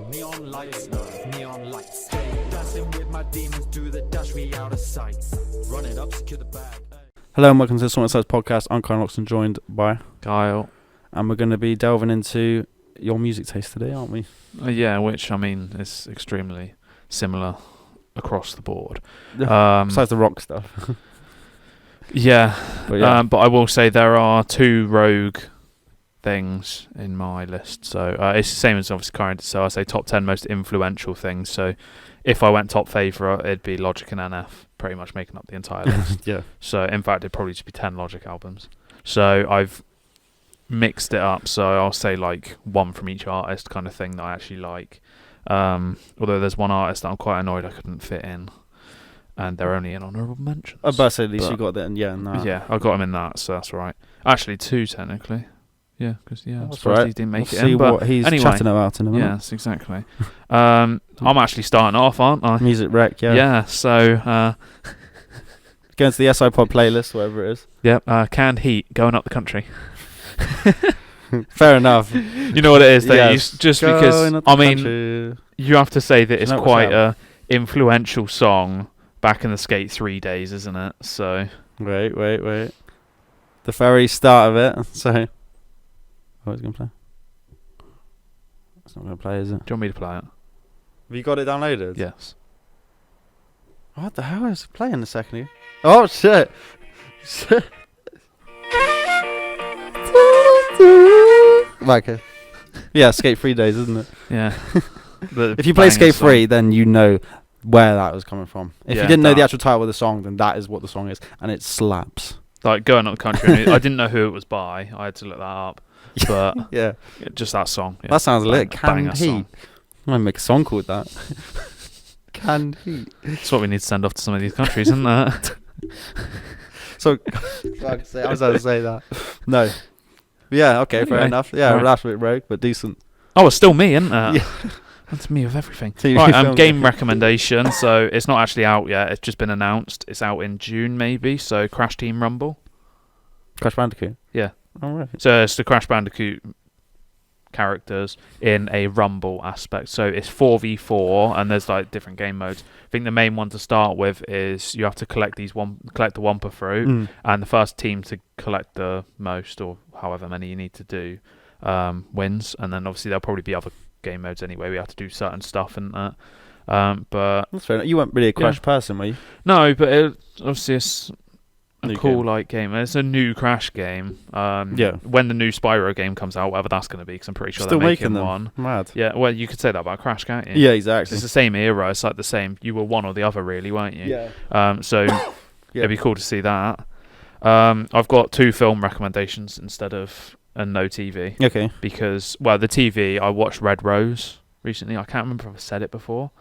Neon lights, neon lights. Dancing with my demons, do the dash, we out of sight. Run it up, secure the bag. Hello and welcome to the SoulInsights podcast. I'm Kyle and Loxton, joined by Kyle. And we're going to be delving into your music taste today, aren't we? Yeah, which, I mean, is extremely similar across the board. Besides the rock stuff. Yeah, but but I will say there are two rogue things in my list. So it's the same as obviously current. So I say top 10 most influential things. So if I went top favourite, it'd be Logic and NF, pretty much making up the entire list. Yeah. So in fact, it'd probably just be 10 Logic albums. So I've mixed it up. So I'll say like one from each artist kind of thing that I actually like. Although there's one artist that I'm quite annoyed I couldn't fit in. And they're only in honourable mentions. I bet at least you got that. Yeah, no. Yeah, I got him in that, so that's right. Actually, two technically. Yeah, because I'm That's surprised right. he didn't make We'll it see in. But what he's anyway, chatting about in a minute. yes, exactly. I'm actually starting off, aren't I? Music rec, yeah. Yeah. So Going to the SI Pod playlist, whatever it is. yep. Canned Heat, Going Up the Country. Fair enough. You know what it is, though. Yes. Just Going because up the I mean, country. you have to say that it's You know what's quite up? a influential song back in the Skate 3 days, isn't it? So Wait. The very start of it. So, it's going to play? It's not going to play, is it? do you want me to play it? Have you got it downloaded? Yes. What the hell is it playing a second ago? Oh, shit. Right, okay. Yeah, Skate 3 days, isn't it? Yeah. If you play Skate 3, then you know where that was coming from. If Yeah, you didn't know the that. actual title of the song, then that is what the song is, and it slaps. Like Going Up the Country. I didn't know who it was by. I had to look that up. But Yeah, just that song. Yeah. that sounds lit. Banger Canned song. Heat. I might make a song called that. Canned Heat. That's what we need to send off to some of these countries, isn't it? So, I was about to say that. No. Yeah, okay, fair Anyway, enough. Yeah, right. that's a bit rogue, but decent. Oh, it's still me, isn't it? Yeah. That's me with everything. TV Right, films. game recommendation. So it's not actually out yet. It's just been announced. It's out in June, maybe. So Crash Team Rumble. Crash Bandicoot. Yeah. All right. So it's the Crash Bandicoot characters in a Rumble aspect. So it's 4v4, and there's like different game modes. I think the main one to start with is you have to collect the Wumpa fruit, and the first team to collect the most, or however many you need to do, wins. And then obviously there'll probably be other game modes anyway. We have to do certain stuff and that. But That's fair enough. You weren't really a Crash person, were you? no, but obviously it's a New cool game. like game. It's a new Crash game. Yeah. When the new Spyro game comes out, whatever that's going to be, because I'm pretty sure Still they're making them. one. Mad. Yeah, well, you could say that about Crash, can't you? Yeah, 'Cause exactly. it's the same era. It's like the same. You were one or the other, really, weren't you? Yeah. So Yeah. it'd be cool to see that. I've got two film recommendations instead of no TV, Okay. because the TV I watched Red Rose recently. I can't remember if I've said it before.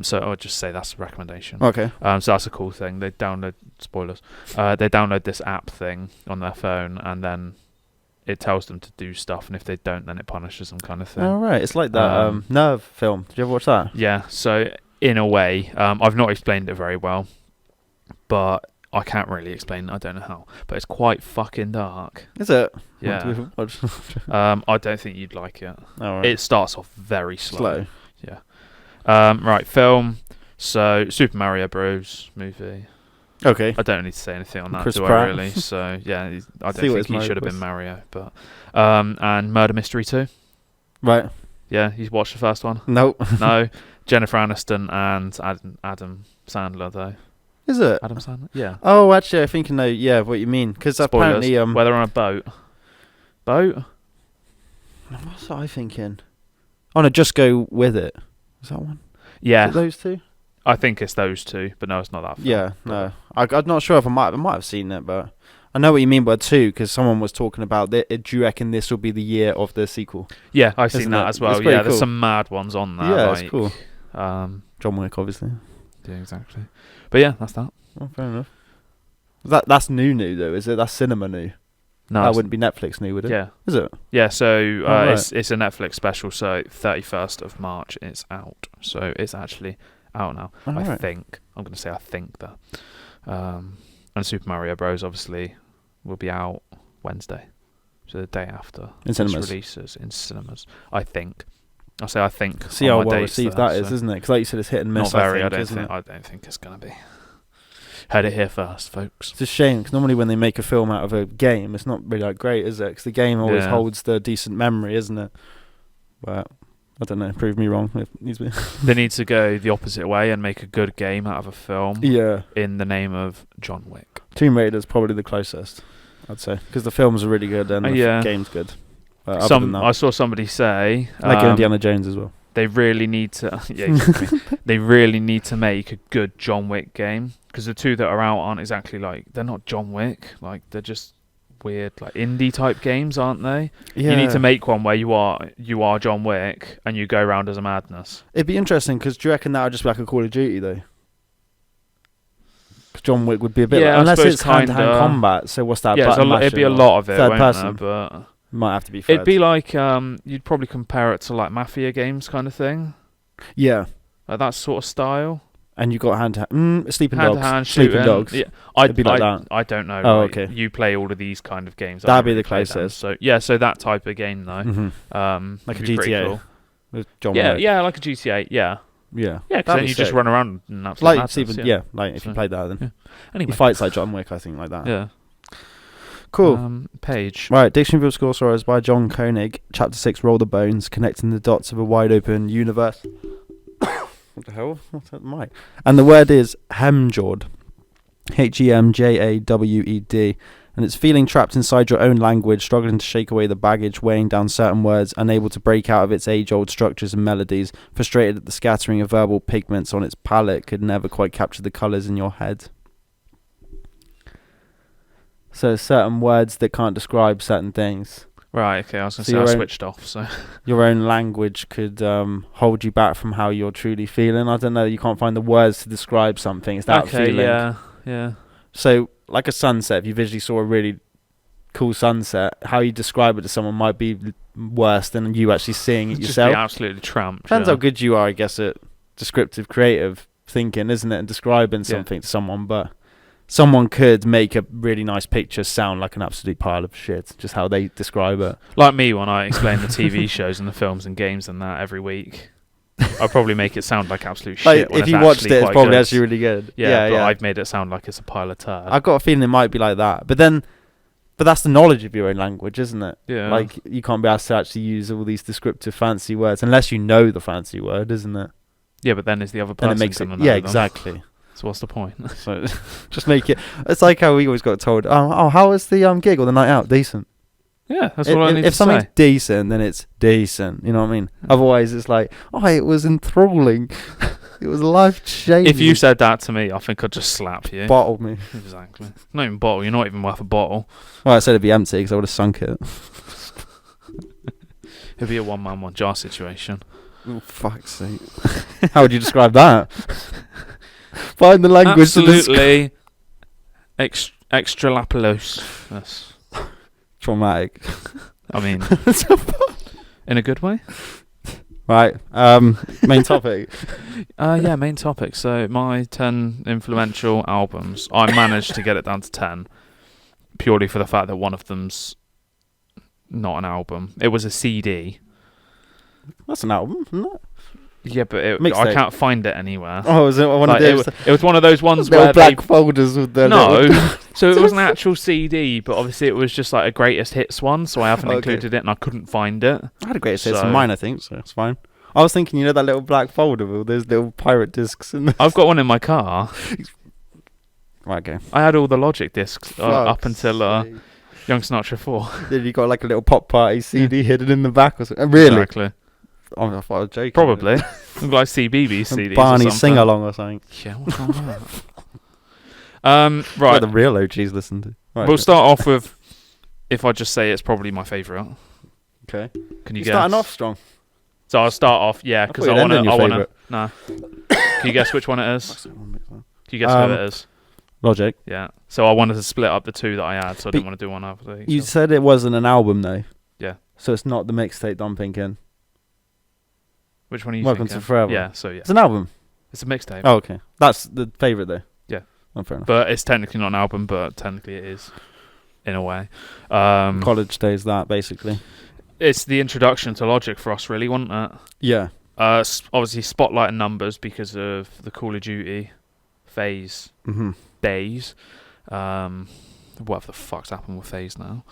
So I'll just say that's a recommendation. Okay. So that's a cool thing. They download spoilers. They download this app thing on their phone, and then it tells them to do stuff, and if they don't, then it punishes them, kind of thing. All right. It's like that Nerve film. Did you ever watch that? Yeah. So in a way, I've not explained it very well, but I can't really explain. I don't know how, but it's quite fucking dark. Is it? Yeah. Watch. I don't think you'd like it. All right. It starts off very slow. slow. Right, film. So Super Mario Bros. Movie. Okay. I don't need to say anything on that, Chris do Pratt. I really? So yeah, I See don't what think his he mode should have was. been Mario, but and Murder Mystery 2. Right. Yeah, you watched the first one? Nope. No. Jennifer Aniston and Adam Sandler though. Is it? Adam Sandler? Yeah. Oh, actually, I think I know. Yeah, what you mean? Because Spoilers. apparently, Where they're on a boat. Boat? what's I thinking? Oh no, Just Go With It. Is that one? Yeah. Is it those two? I think it's those two, but no, it's not that film. Yeah. No, I'm not sure if I might have seen it, but I know what you mean by two because someone was talking about it. Do you reckon this will be the year of the sequel? Yeah, I've seen Isn't that it? as well. It's pretty Yeah, there's cool. some mad ones on there. Yeah, like, it's cool. John Wick, obviously. Yeah, exactly. But yeah, that's that. Oh, fair enough. That's new though, is it? That's cinema new. No, That it's- wouldn't be Netflix new, would it? Yeah. Is it? Yeah, so right. it's a Netflix special, so 31st of March it's out. So it's actually out now. Oh, I right. think. I'm going to say I think that. And Super Mario Bros. Obviously will be out Wednesday. So the day after In this cinemas. releases in cinemas, I think. I think. See on how my well dates received there, that is, so isn't it? Because like you said, it's hit and miss. not very. I I don't isn't think. it? I don't think it's gonna be. Heard it here first, folks. It's a shame because normally when they make a film out of a game, it's not really like great, is it? Because the game always Yeah. holds the decent memory, isn't it? But I don't know. Prove me wrong. If it needs to be. They need to go the opposite way and make a good game out of a film Yeah. in the name of John Wick. Tomb Raider's probably the closest, I'd say, because the films are really good and the Yeah. game's good. But other than that, I saw somebody say like Indiana Jones as well. they really need to. Yeah, exactly. They really need to make a good John Wick game because the two that are out aren't exactly like they're not John Wick. Like they're just weird like indie type games, aren't they? Yeah. You need to make one where you are John Wick and you go around as a madness. It'd be interesting because do you reckon that would just be like a Call of Duty though? 'Cause John Wick would be a bit Yeah, like, I unless suppose it's hand-to-hand kinda. combat. So what's that? Yeah, button it'd be a mashing lot or of it, third won't person. there? But Might have to be. Third. it'd be like you'd probably compare it to like Mafia games kind of thing, yeah. like that sort of style. And you got hand-to-hand. Sleeping Hand Dogs. to hand Sleeping shooting. Dogs. Yeah, It'd be like that. I don't know. Oh, like, okay. You play all of these kind of games. I That'd don't be really the play them. closest. So yeah, so that type of game though. Mm-hmm. Like a would be pretty GTA. cool. With John Yeah, Wick. yeah, like a GTA. Yeah, Yeah. yeah. Because That'd then be you just sick. run around and that's Like madness, Sleeping. yeah. Like if you So, played that, then yeah. Anyway, he fights like John Wick. I think like that. yeah. Cool. Page. Right, Dictionary of Obscure Sorrows by John Koenig, Chapter 6, Roll the Bones, connecting the dots of a wide open universe. What the hell? What's that mic? And the word is hemjawed. Hemjawed. And it's feeling trapped inside your own language, struggling to shake away the baggage weighing down certain words, unable to break out of its age-old structures and melodies, frustrated at the scattering of verbal pigments on its palette, could never quite capture the colours in your head. So certain words that can't describe certain things. Right. Okay. I was gonna So say I your own- switched off. So Your own language could hold you back from how you're truly feeling. I don't know. You can't find the words to describe something. It's that okay. feeling. Yeah. Yeah. So, like a sunset, if you visually saw a really cool sunset, how you describe it to someone might be worse than you actually seeing it Just yourself. be absolutely tramped. Depends yeah. how good you are, I guess, at descriptive, creative thinking, isn't it? And describing Yeah. something to someone. But someone could make a really nice picture sound like an absolute pile of shit, just how they describe it. Like me when I explain the TV shows and the films and games and that every week. I'll probably make it sound like absolute shit. Like, when if it's you watched actually it, it's quite probably good. actually really good. Yeah, but I've made it sound like it's a pile of turd. I've got a feeling it might be like that. But that's the knowledge of your own language, isn't it? Yeah. Like, you can't be asked to actually use all these descriptive fancy words unless you know the fancy word, isn't it? Yeah, but then is the other Then person it makes it. gonna know Yeah, them? exactly. So what's the point? So just make it. It's like how we always got told, oh, how was the gig or the night out? Decent. Yeah, that's all I need If to something's say. decent, then it's decent. You know what I mean? Otherwise, it's like, oh, it was enthralling. It was life changing. If you said that to me, I think I'd just slap you. bottled me. Exactly. Not even bottle. You're not even worth a bottle. Well, I said it'd be empty because I would have sunk it. It'd be a one-man, one-jar situation. Oh, fuck's sake. How would you describe that? Find the language to describe. Absolutely extralapalose. Yes. Traumatic. I mean, in a good way. Right. Main topic. Yeah, main topic. So my 10 influential albums. I managed to get it down to 10 purely for the fact that one of them's not an album. It was a CD. That's an album, isn't it? Yeah, but I Mixtape. can't find it anywhere. Oh, is it one Like, of those it was one of those ones little where black folders with the no, little so it was an actual CD, but obviously it was just like a greatest hits one, so I haven't Okay. included it, and I couldn't find it. I had a great hits So- of mine, I think, so it's fine. I was thinking, you know, that little black folder with all those little pirate discs in there. I've got one in my car. Right, okay. I had all the Logic discs up Fuck's until sake. Young Sinatra 4. Then you got like a little pop party CD hidden in the back or something. Really? Exactly. Oh, I thought I was joking. Probably. Look like CBB Some CDs Barney or something. sing along or something. Yeah, what's wrong with that? Right. What the real OGs listen to. Right, We'll okay. start off with, if I just say it's probably my favourite. Okay. Can you You're guess? starting off strong. So I'll start off, yeah, because thought I you'd end want on to. your Nah. Can you guess which one it is? Can you guess who it is? Logic. Yeah. So I wanted to split up the two that I had, so I But didn't want to do one after each. You so. said it wasn't an album, though. Yeah. So it's not the mixtape that I'm thinking. Which one are you Welcome thinking? to Forever. Yeah, so yeah. It's an album. It's a mixtape. Oh, okay. That's the favourite, though. Yeah. Oh, fair enough. But it's technically not an album, but technically it is, in a way. College College days, that, basically. it's the introduction to Logic for us, really, wasn't it? Yeah. Obviously, Spotlight and Numbers because of the Call of Duty phase days. Whatever the fuck's happened with phase now.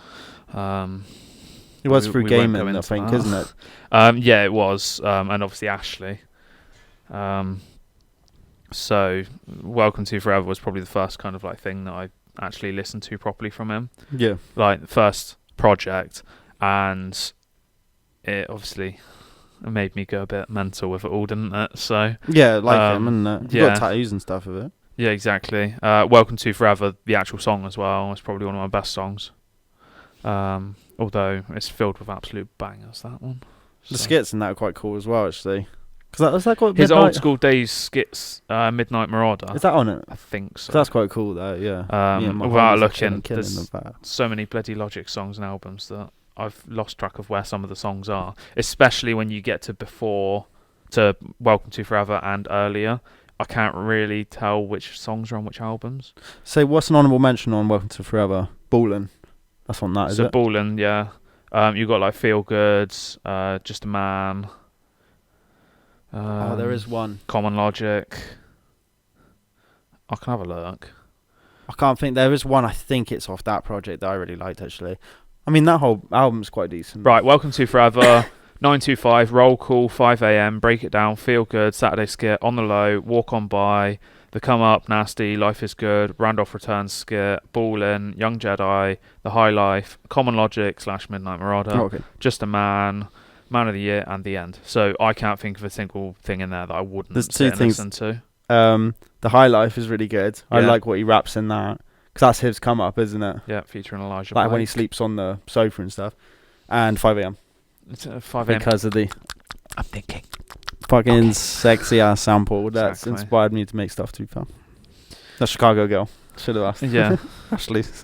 It was through we won't gaming, go I into think, that. isn't it? Yeah, it was. And obviously Ashley. So Welcome to Forever was probably the first kind of like thing that I actually listened to properly from him. Yeah. Like the first project, and it obviously made me go a bit mental with it all, didn't it? So Yeah, like him, isn't it? You yeah. got tattoos and stuff of it. yeah, exactly. Welcome to Forever, the actual song as well, is probably one of my best songs. Although it's filled with absolute bangers, that one. The So- skits and that are quite cool as well, actually. Because that got His Midnight- old school days skits, Midnight Marauder. Is that on it? I think so. That's quite cool, though. Yeah. My Without homies are looking, killing there's that. so many bloody Logic songs and albums that I've lost track of where some of the songs are. Especially when you get to Welcome to Forever and earlier. I can't really tell which songs are on which albums. So, what's an honourable mention on Welcome to Forever? Ballin'. That's on that, is So it? Ballin', yeah. You got like Feel Good, Just a Man. There is one. Common Logic. I can have a look. I can't think. There is one. I think it's off that project that I really liked, actually. I mean, that whole album's quite decent. Right, Welcome to Forever, 925, Roll Call, 5 a.m, Break It Down, Feel Good, Saturday Skit, On the Low, Walk On By, The Come Up, Nasty, Life Is Good, Randolph Returns Skit, Ballin', Young Jedi, The High Life, Common Logic / Midnight Marauder, Oh, okay. Just a Man, Man of the Year, and The End. So I can't think of a single thing in there that I wouldn't There's sit two and things. listen to. The High Life is really good. I Yeah. like what he raps in that. Because that's his come up, isn't it? Yeah, featuring Elijah Like when he Blake. sleeps on the sofa and stuff. And 5 a.m. It's 5 a.m. Because of the I'm thinking. fucking sexy ass sample that's Exactly. inspired me to make stuff, to be fair. That Chicago girl. Should have asked. Yeah. Ashley. Say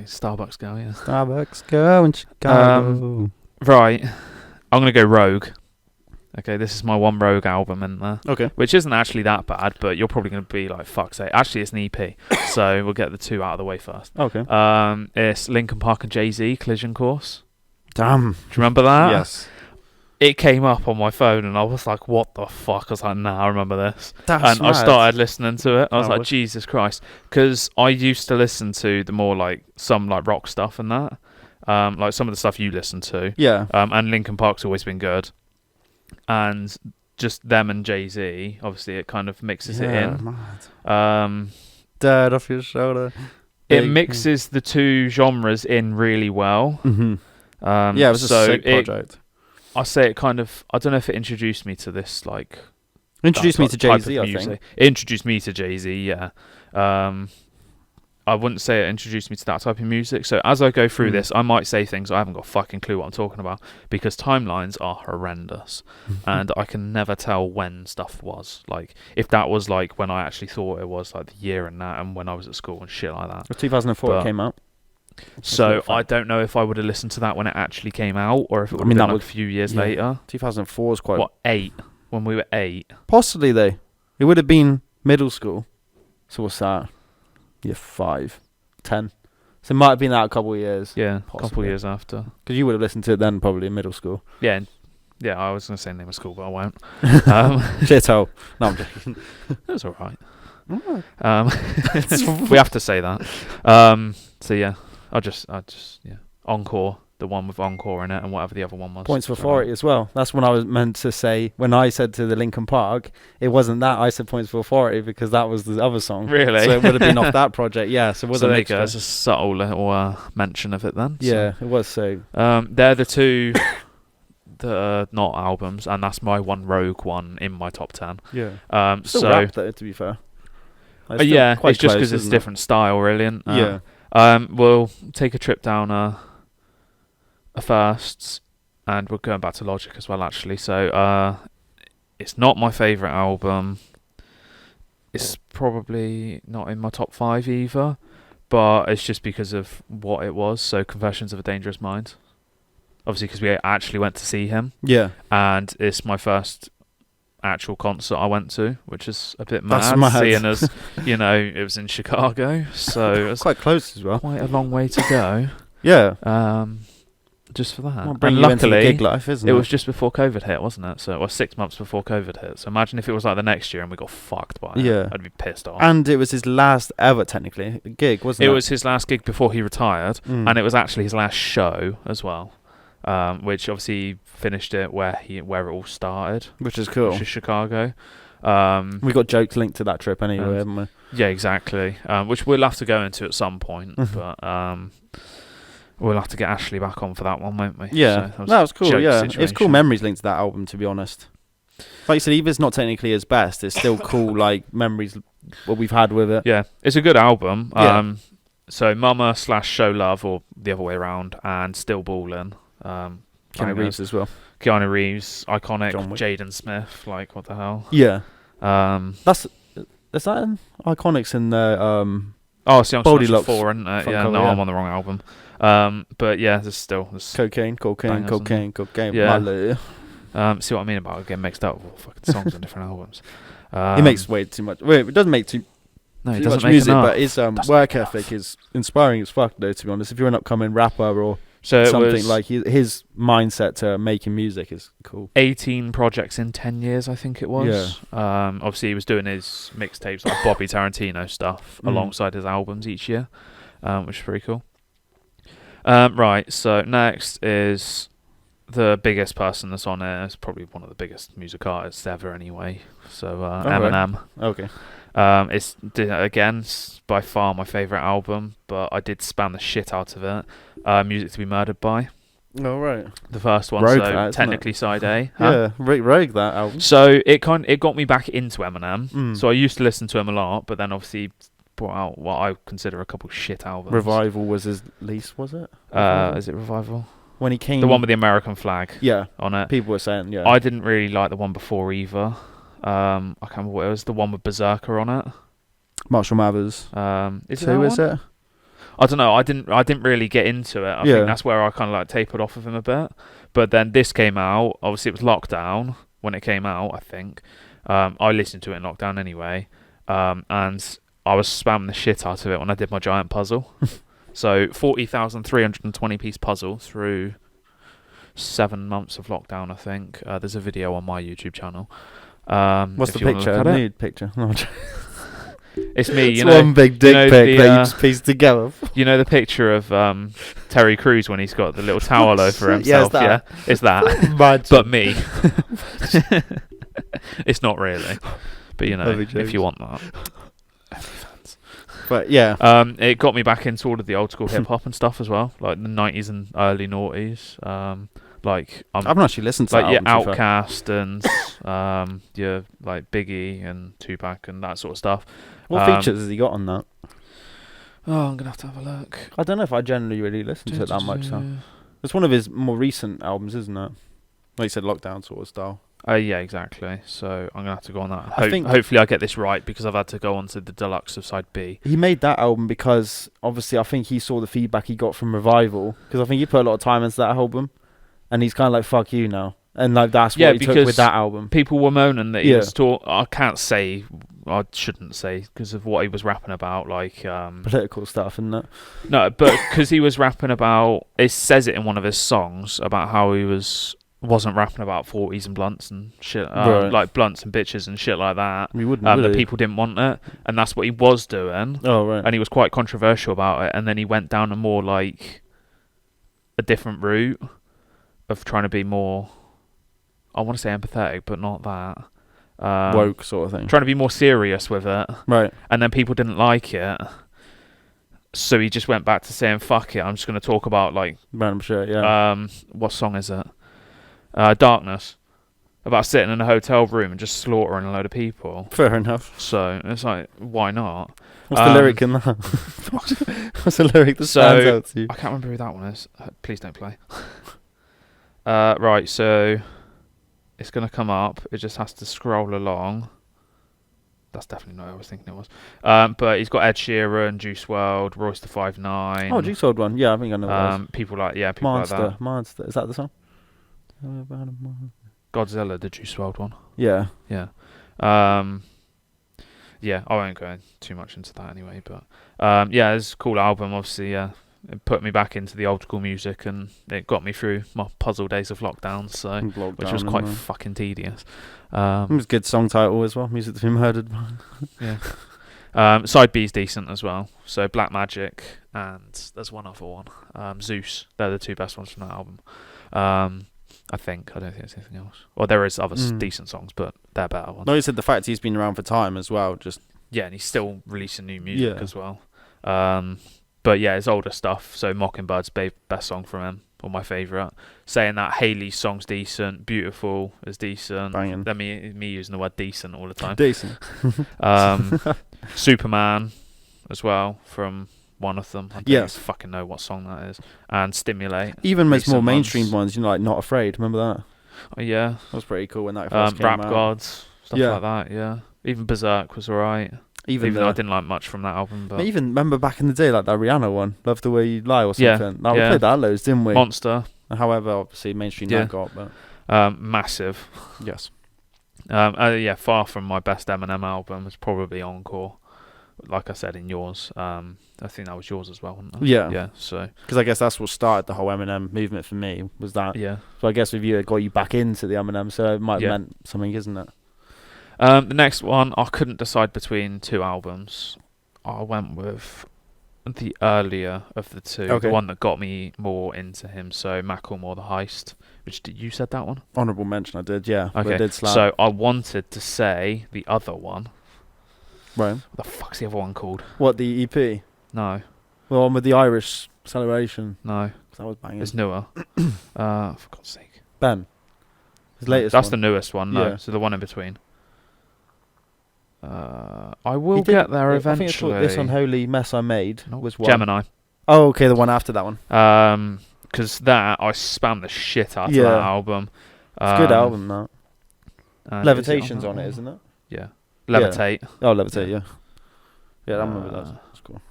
Starbucks girl, yeah. Starbucks girl in Chicago. Right. I'm going to go Rogue. Okay, this is my one Rogue album in there. Okay. Which isn't actually that bad, but you're probably going to be like, fuck's sake. Actually, it's an EP. So we'll get the two out of the way first. Okay. It's Linkin Park and Jay-Z, Collision Course. Damn. Do you remember that? Yes. It came up on my phone and I was like, what the fuck? I was like, nah, I remember this. That's And I mad. started listening to it. I was Oh, like, what- Jesus Christ. Because I used to listen to the more like, some like rock stuff and that. Like some of the stuff you listen to. Yeah. And Linkin Park's always been good. And just them and Jay-Z, obviously it kind of mixes it in. Mad. Dead off your shoulder. It Big- mixes the two genres in really well. Mm-hmm. Yeah, it was so a sick project. I say it kind of, I don't know if it introduced me to this like Introduced that me to type of Jay-Z, I music. think. It introduced me to Jay-Z, yeah. I wouldn't say it introduced me to that type of music. So as I go through this, I might say things I haven't got a fucking clue what I'm talking about because timelines are horrendous and I can never tell when stuff was. Like, if that was like when I actually thought it was, like the year and that, and when I was at school and shit like that. 2004 But- it came out. So fun. I don't know if I would have listened to that when it actually came out or if it I would mean, have that been like would- a few years yeah. later. 2004 is quite... What, 8? When we were 8? Possibly, though. It would have been middle school. So what's that? Year 5. 10. So it might have been out a couple of years. Yeah, a couple Possibly. of years after. Because you would have listened to it then, probably in middle school. Yeah, I was going to say name of school, but I won't. Shithole. No, I'm joking. It was alright. Mm. We have to say that. So yeah, I just yeah. Encore, the one with Encore in it, and whatever the other one was. Points for So, authority as well. That's when I was meant to say, when I said to the Linkin Park, it wasn't that. I said points for authority because that was the other song. Really? So it would have been off that project. Yeah, so it was So a there you go. mixture. It's a subtle little mention of it then. So, Yeah, it was so. they're the two that are not albums, and that's my one Rogue one in my top 10. Yeah. Still So rap though, to be fair. Like, still yeah, quite it's just close, because it's isn't it? different style, really. And, Yeah. we'll take a trip down a first, and we're going back to Logic as well, actually. So it's not my favourite album. It's probably not in my top 5 either, but it's just because of what it was. So Confessions of a Dangerous Mind. Obviously, because we actually went to see him, Yeah. and it's my first actual concert I went to, which is a bit That's mad, mad. seeing as, it was in Chicago, so it's Quite close as well. quite a long way to go. Yeah. just for that. Well, bring and you into the luckily, gig life, isn't it it? was just before COVID hit, wasn't it? So, or 6 months before COVID hit. So imagine if it was like the next year and we got fucked by it. Yeah. I'd be pissed off. And it was his last ever, technically, gig, wasn't it? It was his last gig before he retired, Mm. and it was actually his last show as well. Which obviously finished it where it all started, Which is cool. which is Chicago. We got jokes linked to that trip anyway, haven't we? Yeah, exactly. Which we'll have to go into at some point, but we'll have to get Ashley back on for that one, won't we? Yeah, So that was cool. joke Yeah, it's cool situation. memories linked to that album. To be honest, like I said, even if it's not technically his best, it's still cool. Like memories what we've had with it. Yeah, it's a good album. Yeah. So Mama / Show Love, or the other way around, and Still Ballin'. Keanu bangers. Reeves as well. Keanu Reeves, iconic. John Wick. Jaden Smith, like what the hell? Yeah, Is that in Iconics in the Oh, it's Young Baldy Snatcher Locks 4, isn't it? front Yeah, cover, no, yeah. I'm on the wrong album. But yeah, there's cocaine, bangers, cocaine. Yeah. Mali. see what I mean about getting mixed up with all fucking songs on different albums. He makes way too much. Wait, it doesn't make too he much doesn't make music, enough. but his work ethic is inspiring as fuck. Though, to be honest, if you're an upcoming rapper or So it something was like his mindset to making music is cool. 18 projects in 10 years, I think it was. Obviously, he was doing his mixtapes, like Bobby Tarantino stuff, alongside his albums each year, which is pretty cool. Right, so next is the biggest person that's on it. It's probably one of the biggest music artists ever anyway. So Eminem. Okay. Again, by far my favourite album, but I did spam the shit out of it. Music to be Murdered By. Oh right. The first one, Rogue so that, isn't technically side A. Huh? Yeah, Rogue that album. So it got me back into Eminem. Mm. So I used to listen to him a lot, but then obviously brought out what I consider a couple shit albums. Revival was his least, was it? Is it Revival? When he came, The one with the American flag yeah, on it. people were saying, yeah. I didn't really like the one before either. I can't remember what it was. The one with Berserker on it. Marshall Mathers. Is it Who that is one? it? I don't know. I didn't really get into it. I Yeah. think that's where I kind of like tapered off of him a bit. But then this came out. Obviously, it was lockdown when it came out. I think I listened to it in lockdown anyway, and I was spamming the shit out of it when I did my giant puzzle. So 40,320 piece puzzle through 7 months of lockdown. I think there's a video on my YouTube channel. What's if the you wanna picture? look A at it. nude picture. No, It's me. it's You know, one big dick know pic the, that you just pieced together. You know the picture of Terry Crews when he's got the little towel over himself? Yeah, It's that. But me. It's not really. But you know, Lovely if jokes. you want that. But yeah, It got me back into all of the old school hip hop and stuff as well, like the 90s and early noughties. Like I haven't actually listened to like that your album, to be fair. Outkast and your like Biggie and Tupac and that sort of stuff. What features has he got on that? Oh, I'm gonna have to have a look. I don't know if I generally really listen to it that much. So. It's one of his more recent albums, isn't it? Like you said, lockdown sort of style. Yeah, exactly. So I'm gonna have to go on that. I think- Hopefully I get this right because I've had to go on to the deluxe of side B. He made that album because obviously I think he saw the feedback he got from Revival, because I think he put a lot of time into that album, and he's kind of like, fuck you now, and like that's Yeah, what he took because with that album. People were moaning that he Yeah. was I shouldn't say because of what he was rapping about, like Political stuff, isn't it? no, but because he was rapping about, it says it in one of his songs about how he wasn't rapping about 40s and blunts and shit, Right. like blunts and bitches and shit like that. We wouldn't. That would he? people didn't want it, and that's what he was doing. Oh right. And he was quite controversial about it, and then he went down a more like a different route of trying to be more, I want to say empathetic, but not that. Woke sort of thing. Trying to be more serious with it, Right. and then people didn't like it, so he just went back to saying fuck it, I'm just going to talk about like Random shit. Yeah. what song is it? Darkness, about sitting in a hotel room and just slaughtering a load of people. Fair enough. So it's like, why not? What's the lyric in that? What's the lyric that stands out to you? I can't remember who that one is. Please don't play. Right, so it's going to come up. It just has to scroll along. That's definitely not what I was thinking it was. But he's got Ed Sheeran, Juice WRLD, Royce the 5'9". Oh, Juice WRLD one. Yeah, I think I know what it is. People like like Monster. that. Monster. Is that the song? Godzilla, the Juice WRLD one. Yeah. Yeah. Yeah, I won't go too much into that anyway. But yeah, it's a cool album. Obviously, yeah, it put me back into the old school music, and it got me through my puzzle days of lockdown. So, which was quite fucking tedious. It was a good song title as well. Music to be murdered. Yeah. Side B's decent as well. So Black Magic and there's one other one, Zeus. They're the two best ones from that album. I think. I don't think there's anything else. Well, there is other decent songs, but they're better ones. No, you said the fact he's been around for time as well. Just and he's still releasing new music as well. But yeah, his older stuff. So Mockingbird's best song from him, or my favourite. Saying that Hayley's song's decent, Beautiful is decent. Banging. Then me using the word decent all the time. Decent. Superman as well from one of them. I don't fucking know what song that is. And Stimulate. Even most more mainstream ones, like Not Afraid. Remember that? Oh, yeah. That was pretty cool when that first came Rap out. Gods, stuff like that. Yeah. Even Berserk was alright. Even though I didn't like much from that album. But even remember back in the day, like that Rihanna one, Love the Way You Lie or something. We played that loads, didn't we? Monster. However, obviously mainstream that got, but massive. Yes. Far from my best Eminem album. It's probably Encore. Like I said in yours, I think that was yours as well, wasn't it? Yeah. Yeah. So because I guess that's what started the whole Eminem movement for me. Was that? Yeah. So I guess with you, it got you back into the Eminem. So it might have meant something, isn't it? The next one, I couldn't decide between two albums. I went with the earlier of the two, the one that got me more into him. So Macklemore, The Heist, which you said that one? Honourable mention, I did, yeah. Okay, I did slap. So I wanted to say the other one. Right. What the fuck's the other one called? What, the EP? No. The one with the Irish celebration? No. That was banging. It's newer. For God's sake. Ben. His latest That's one. the newest one, no. So the one in between. I will get there eventually. I think it's called This Unholy Mess I Made was one. Gemini. Oh, okay, the one after that one. Because that, I spammed the shit out of that album. It's a good album, that. Levitation's on it, isn't it? Yeah. Levitate. Yeah. Oh, Levitate, yeah. Yeah, I remember that. That's cool.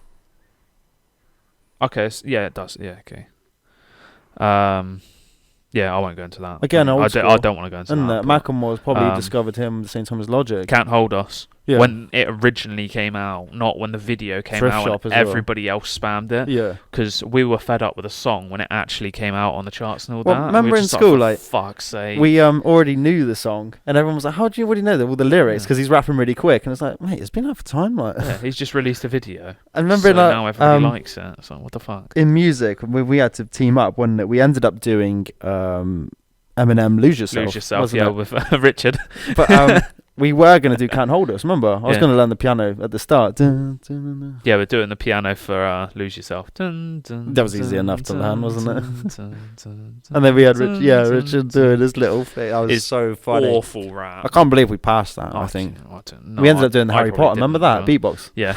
Okay, it does. Yeah, okay. Yeah, I won't go into that. Again, I don't want to go into that. Macklemore's probably discovered him at the same time as Logic. Can't Hold Us. Yeah. When it originally came out, not when the video came out and everybody else spammed it. Yeah. Because we were fed up with the song when it actually came out on the charts and all that. Remember in school, like, fuck's sake. We already knew the song, and everyone was like, how do you already know all the lyrics? Because he's rapping really quick. And it's like, mate, it's been out for time. Like. Yeah, he's just released a video. I remember now everybody likes it. So what the fuck? In music, we had to team up when we ended up doing Eminem Lose Yourself. Yeah, with Richard. But we were going to do Can't Hold Us, remember? I was going to learn the piano at the start. Dun, dun, dun. Yeah, we're doing the piano for Lose Yourself. Dun, dun, that was easy enough to learn, wasn't it? Dun, and then we had Richard doing this little thing. That was so funny. Awful rap. I can't believe we passed that, I think. We ended up doing the Harry Potter, remember that? Beatbox. Yeah.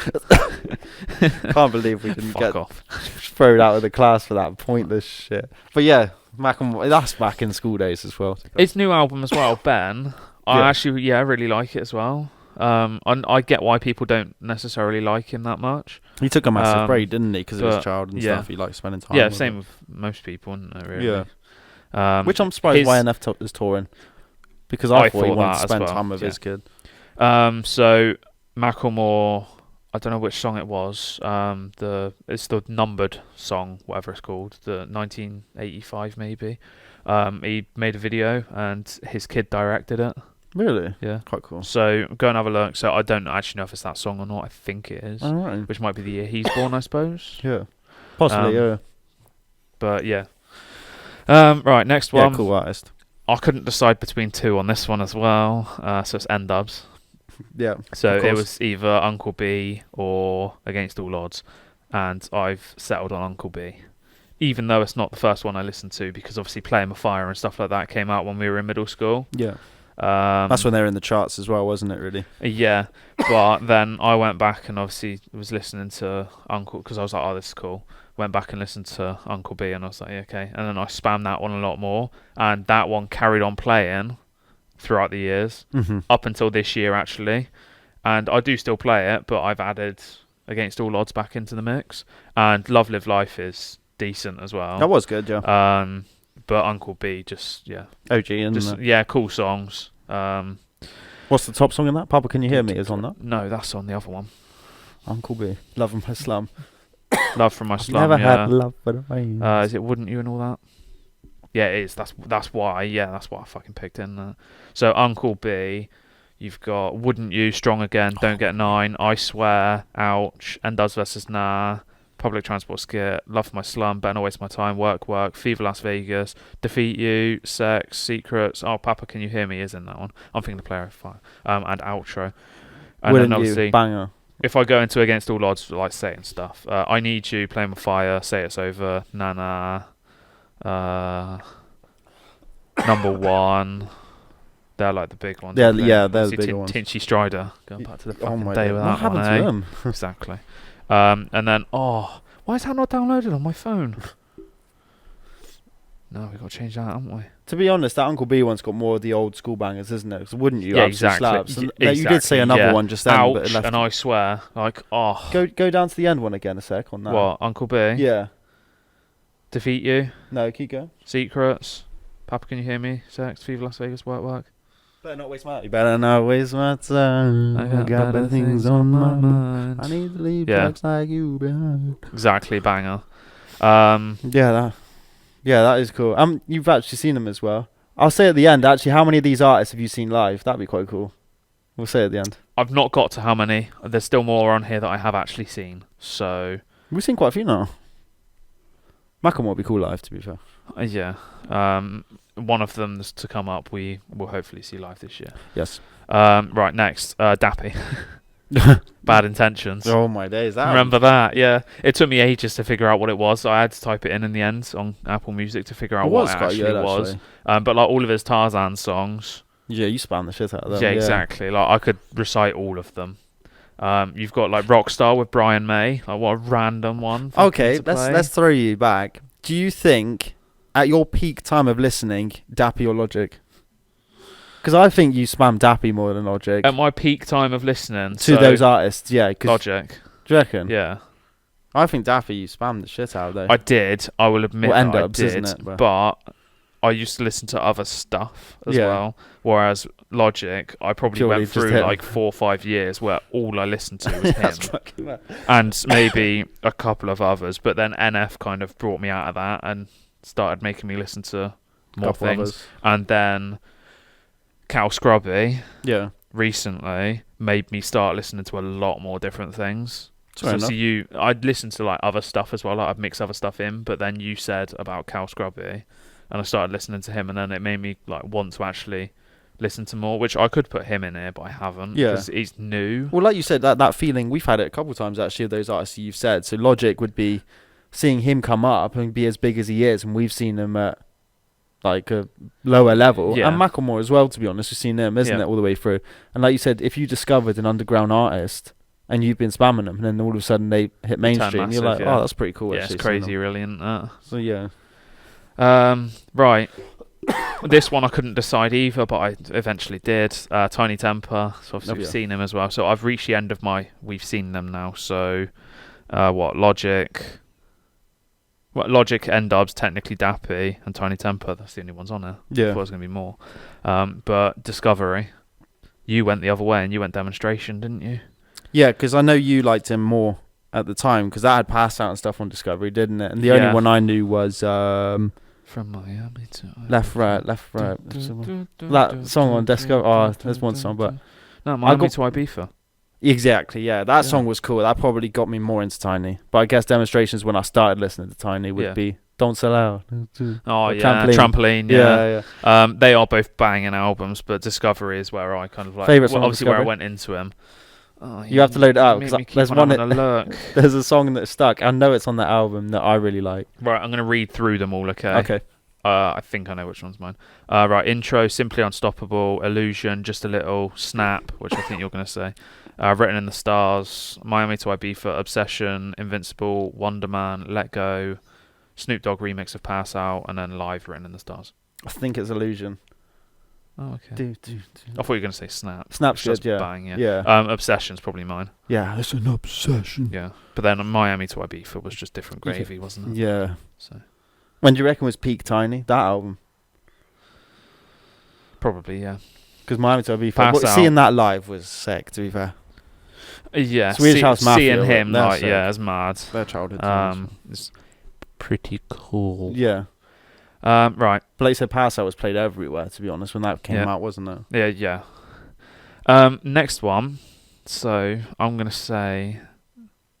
Can't believe we didn't get off. thrown out of the class for that pointless shit. But yeah, that's back in school days as well. His new album as well, Ben. I really like it as well. I get why people don't necessarily like him that much. He took a massive break, didn't he? Because of his child and stuff. He likes spending time. Yeah, same with most people, isn't it? Really. Yeah. Which I'm surprised YNF is touring, because I thought he wanted to spend time with his kid. So Macklemore, I don't know which song it was. It's the numbered song, whatever it's called, the 1985 maybe. He made a video and his kid directed it. Really? Yeah. Quite cool. So go and have a look. So I don't actually know if it's that song or not. I think it is. All right. Which might be the year he's born, I suppose. Yeah. Possibly, yeah. But yeah. Right, next one. Yeah, cool artist. I couldn't decide between two on this one as well. So it's n-dubz. Yeah. So it was either Uncle B or Against All Odds. And I've settled on Uncle B. Even though it's not the first one I listened to, because obviously Playing with Fire and stuff like that came out when we were in middle school. Yeah. That's when they were in the charts as well, wasn't it, really? Yeah. But then I went back and obviously was listening to Uncle, because I was like, oh, this is cool. Went back and listened to Uncle B and I was like, yeah, okay. And then I spammed that one a lot more. And that one carried on playing throughout the years, up until this year, actually. And I do still play it, but I've added Against All Odds back into the mix. And Love Live Life is decent as well. That was good, yeah. But Uncle B, just OG, and cool songs. What's the top song in that? Papa, Can You Hear Me is on that? No, that's on the other one. Uncle B, Love 'Em My Slum. Love from my I've slum. never Yeah. had love for the rain. Is it Wouldn't You and all that? Yeah, it is. That's why. Yeah, that's what I fucking picked in there. So Uncle B, you've got Wouldn't You, Strong Again, Don't Get 9, I Swear, Ouch, n-dubz versus Nah, Public Transport Skit, Love for My Slum, Better Not Waste My Time, Work, Fever Las Vegas, Defeat You, Sex, Secrets, Oh Papa Can You Hear Me is in that one. I'm thinking the player of fire. And outro. And Wouldn't then obviously, you? Banger. if I go into Against All Odds, like saying stuff, I Need You, Playing with Fire, Say It's Over, Nana, Number One. They're like the big ones. Yeah, I think. yeah, they're the Obviously bigger ones. Tinchy Strider. Going back to the fucking my day God. with What that happened one, to eh? them? Exactly. And then, why is that not downloaded on my phone? No, we've got to change that, haven't we? To be honest, that Uncle B one's got more of the old school bangers, isn't it? 'Cause wouldn't you? Yeah, Absolute exactly. Slaps. And you did say another one just then, Ouch, but it left. and I Swear. Like, Go down to the end one again a sec on that. What, Uncle B? Yeah. Defeat You, No, keep going. Secrets, Papa Can You Hear Me, Sex, Fever Las Vegas, Work. Better not waste my time. You better not waste my time. I got better things on my mind. I need to leave drugs like you behind. Exactly, banger. Yeah, that is cool. You've actually seen them as well. I'll say at the end, actually, how many of these artists have you seen live? That'd be quite cool. We'll say at the end. I've not got to how many. There's still more on here that I have actually seen. So, We've seen quite a few now. Macklemore would be cool live, to be fair. yeah. One of them to come up, we will hopefully see live this year. Yes. Right, next, Dappy. Bad Intentions. Oh my days. Remember that? Yeah. It took me ages to figure out what it was. I had to type it in the end on Apple Music to figure out what it actually was. But like all of his Tarzan songs. Yeah, you spam the shit out of them. Yeah, exactly. Like I could recite all of them. You've got like Rockstar with Brian May. Like what a random one. Okay, let's throw you back. Do you think at your peak time of listening, Dappy or Logic? Because I think you spam Dappy more than Logic. At my peak time of listening to those artists, yeah. Logic. Do you reckon? Yeah. I think Dappy you spammed the shit out of though. I did. I will admit that n-dubz, I did. isn't it? But I used to listen to other stuff as well. Whereas Logic, I probably Purely went through like 4 or 5 years where all I listened to was him. And maybe a couple of others. But then NF kind of brought me out of that and started making me listen to more things. And then Cal Scrubby recently made me start listening to a lot more different things. So I'd listen to like other stuff as well, like I'd mix other stuff in, but then you said about Cal Scrubby and I started listening to him, and then it made me like want to actually listen to more, which I could put him in here, but I haven't because he's new. Well, like you said, that feeling, we've had it a couple of times actually of those artists you've said. So Logic would be seeing him come up and be as big as he is, and we've seen him at like a lower level. And Macklemore as well, to be honest, we've seen him, isn't it, all the way through. And like you said, if you discovered an underground artist and you've been spamming them, and then all of a sudden they hit mainstream, massive, you're like, oh, that's pretty cool. Yeah, actually, it's crazy, really, isn't it? So yeah. Right. This one I couldn't decide either, but I eventually did. Tiny Temper, so obviously we've seen him as well. So I've reached the end of my we've seen them now. So Logic, n-dubz, technically Dappy, and Tiny Temper. That's the only ones on there. Yeah. I thought there was going to be more. But Discovery, you went the other way and you went Demonstration, didn't you? Yeah, because I know you liked him more at the time because that had passed out and stuff on Discovery, didn't it? And the only one I knew was From Miami to Left, Right. That song on Disco. Oh, there's one song, but no, Miami to Ibiza. Exactly, yeah. That song was cool. That probably got me more into Tiny. But I guess Demonstrations when I started listening to Tiny would be Don't Sell Out. Oh, yeah. Trampoline, yeah. They are both banging albums, but Discovery is where I kind of like... Favourite song obviously where I went into him. Oh, you have to load it up. Cause there's one there's a song that's stuck. I know it's on that album that I really like. Right, I'm going to read through them all, okay? Okay. I think I know which one's mine. Right, Intro, Simply Unstoppable, Illusion, Just a Little, Snap, which I think you're going to say. Written in the Stars, Miami to Ibiza, Obsession, Invincible, Wonder Man, Let Go, Snoop Dogg remix of Pass Out, and then Live, Written in the Stars. I think it's Illusion. Oh, okay. I thought you were going to say Snap. Snap's good, yeah. Bang, yeah. Obsession's probably mine. Yeah, it's an obsession. Yeah. But then Miami to Ibiza was just different gravy, wasn't it? Yeah. So. When do you reckon was peak Tiny, that album? Probably, yeah. Because Miami to Ibiza, seeing that live was sick, to be fair. Yeah, Swedish House Mafia, seeing him they're like sick. it's mad. Their childhood songs. It's pretty cool. Yeah. Right. Blaze Pass Out was played everywhere, to be honest, when that came Yeah. out, wasn't it? Yeah. Next one. So I'm gonna say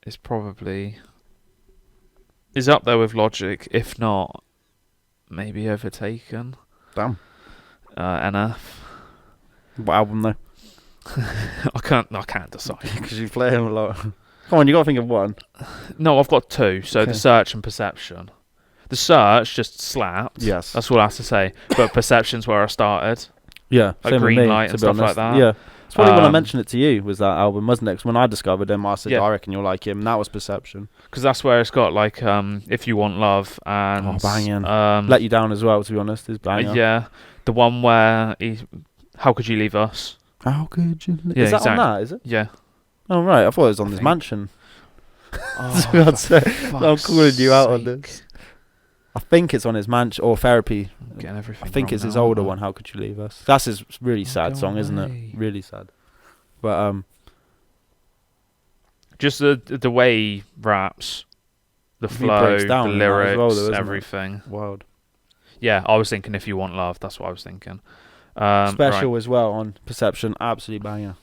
is probably is up there with Logic, if not maybe overtaken. Damn. NF. What album though? I can't decide. Because you play him a lot. Come on, you got to think of one. No, I've got two. So Okay. The Search and Perception. The Search just slapped. Yes. That's all I have to say. But Perception's where I started. Yeah. Like same with Green me, Light to and be stuff like honest. that. Yeah. It's funny when I Um, mentioned it to you was that album, wasn't it? 'Cause when I discovered him, I said, Yeah. I reckon you'll like him. And that was Perception. Because that's where it's got like If You Want Love and Oh, banging. Um, Let You Down as well, to be honest. Is banger. yeah, the one where How Could You Leave Us? How could you? Yeah, Is that exactly. on that? Is it? Yeah. Oh right, I thought it was on this think- mansion. Oh, God's sake. fuck's I'm calling you out on sake. this. I think it's on his mansion or Therapy. I'm getting everything I think wrong it's his now, older aren't I? one. How Could You Leave Us? That's his really sad go song, isn't away. it? Really sad. But Just the way he raps, the He flow, breaks down the in that as lyrics, well, though, isn't it? everything. wild. Yeah, I was thinking If You Want Love. That's what I was thinking. Special right. as well on Perception. Absolute banger.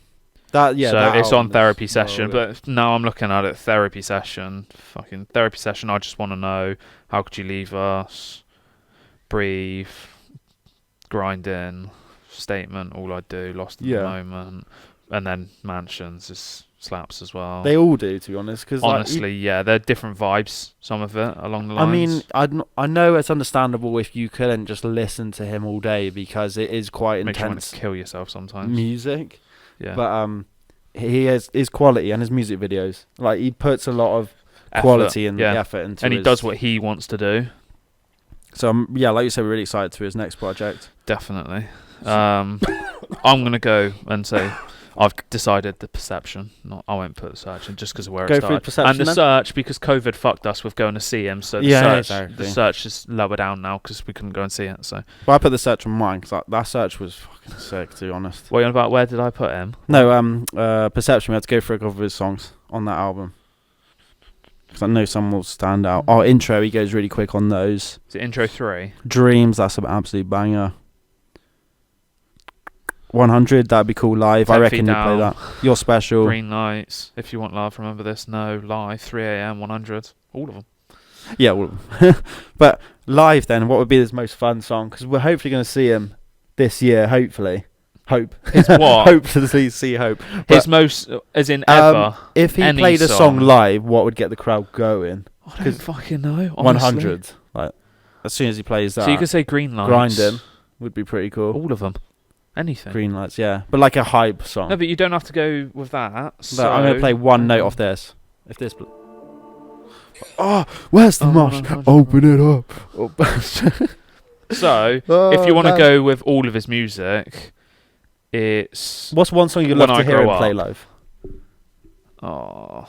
That yeah. So that it's on album is Therapy Session, well good. but now I'm looking at it. Therapy Session, fucking Therapy Session. I just want to know How Could You Leave Us, Breathe, Grinding, Statement, All I Do, Lost in Yeah. the Moment, and then Mansions is slaps as well. They all do, to be honest. Because Honestly, yeah, they're different vibes. Some of it along the I lines. mean, I know it's understandable if you couldn't just listen to him all day because it is quite makes you want intense to kill yourself sometimes. music. Yeah, But he has his quality and his music videos. Like he puts a lot of Effort, quality and yeah. effort into. and he his- does what he wants to do. So yeah, like you said, we're really excited to his next project. Definitely. I'm gonna go and say I've decided the Perception. I won't put the Search in just because of where Go it through started. Perception And the then? Search because COVID fucked us with going to see him. So the Yeah, Search, exactly. the Search is lower down now because we couldn't go and see it. So But I put the search on mine because that search was fucking sick, to be honest. what are you on about? Where did I put him? No, Perception. We had to go through a couple of his songs on that album because I know some will stand out. Oh, Intro. He goes really quick on those. Is it Intro 3? Dreams. That's an absolute banger. 100. That'd be cool live. 10 I Feet reckon you play Down, that. You're special. Green Lights, If You Want Love, Remember This, No, Live, 3 a.m, 100. All of them. Yeah, well, but live then, what would be his most fun song? Because we're hopefully going to see him this year. Hopefully, hope. His what? Hope to see hope. His But, most, as in ever. if he any played a song. song live, what would get the crowd going? I don't fucking know. Honestly. 100. Like as soon as he plays that, So you could say Green Lights. Grinding would be pretty cool. All of them. Anything. Green Lights, yeah, but like a hype song. No, but you don't have to go with that. But I'm going to play one note off this. If this. Oh, where's the mosh? Open it up. So, Oh, if you want to no. go with all of his music, it's What's one song you'd When love I to hear him Grow play Up. live? oh,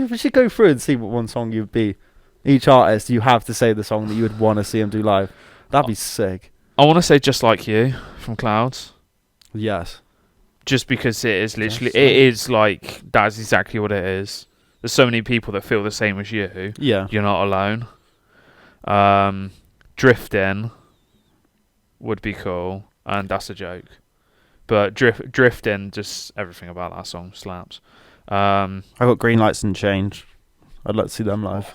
We should go through and see what one song you'd be. Each artist, you have to say the song that you would want to see him do live. That'd be sick. I want to say Just Like You from Clouds, Yes. just because it is literally, Yes, it is like that's exactly what it is. There's so many people that feel the same as you. Yeah. You're not alone. Drifting would be cool, and That's a Joke. But Drifting, just everything about that song slaps. I got Green Lights and Change. I'd like to see them live.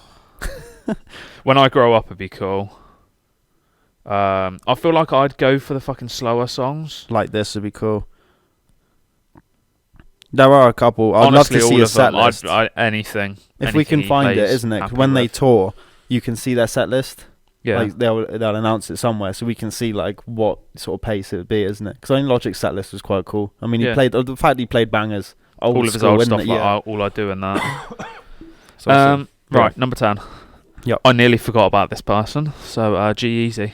When I Grow Up would be cool. I feel like I'd go for the fucking slower songs. Like this would be cool. There are a couple. I'd Honestly, love to see all a of set them. list. Anything. If we can anything he find it, plays, isn't it? 'Cause happy when they with. tour, you can see their set list. Yeah. Like they'll announce it somewhere, so we can see like what sort of pace it would be, isn't it? Because I think Logic's set list was quite cool. I mean, he Yeah. played the fact he played bangers, old all of his school, old isn't stuff, it? like Yeah. All I Do and that. It's awesome. Right, Yeah. number 10. Yep. I nearly forgot about this person. So, G-Eazy.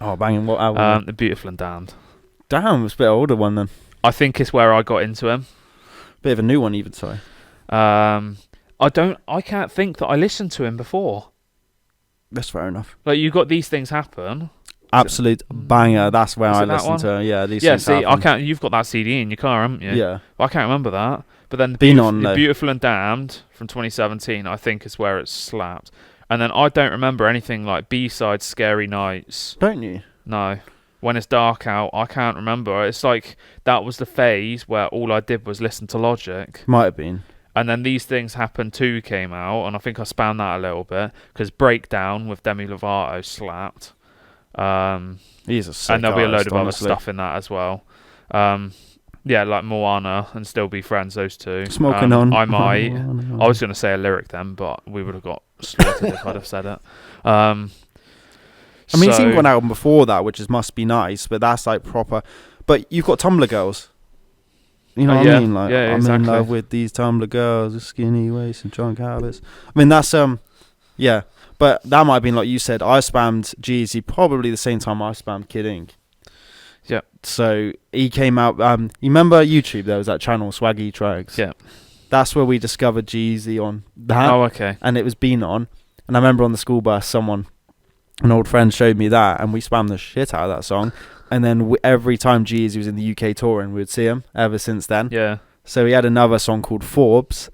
Oh, banging! What album? The Beautiful and Damned. Damn, it's a bit older one then. I think it's where I got into him. Bit of a new one, even. Sorry. I can't think that I listened to him before. That's fair enough. Like, you got these things happen. absolute banger. That's where Is I it that listened one? to it. Yeah, these Yeah, things see, I happen. can't. You've got that CD in your car, haven't you? Yeah. Well, I can't remember that. But then Been on, though. Beautiful and Damned from 2017, I think, is where it slapped. And then I don't remember anything like B-side Scary Nights. Don't you? No. When It's Dark Out, I can't remember. It's like that was the phase where all I did was listen to Logic. Might have been. And then These Things Happen 2 came out, and I think I spanned that a little bit, because Breakdown with Demi Lovato slapped. He's a sick And there'll be a load artist, of other honestly. stuff in that as well. Yeah, like Moana and Still Be Friends, those two. Smoking on. I might. I was going to say a lyric then, but we would have got slaughtered if I'd have said it. I mean, he's even got an album before that, which is Must Be Nice, but that's like proper. But you've got Tumblr Girls. You know what I mean? Like, yeah, I'm exactly. in love with these Tumblr girls with skinny waists and drunk habits. I mean, that's yeah. But that might have been like you said. I spammed Jeezy probably the same time I spammed Kid Ink. Yeah. So he came out. You remember YouTube? There was that channel Swaggy Tracks. Yeah. That's where we discovered Jeezy on that. Oh, okay. And it was Been On. And I remember on the school bus, an old friend showed me that, and we spammed the shit out of that song. And then every time Jeezy was in the UK touring, we would see him ever since then. Yeah. So he had another song called Forbes.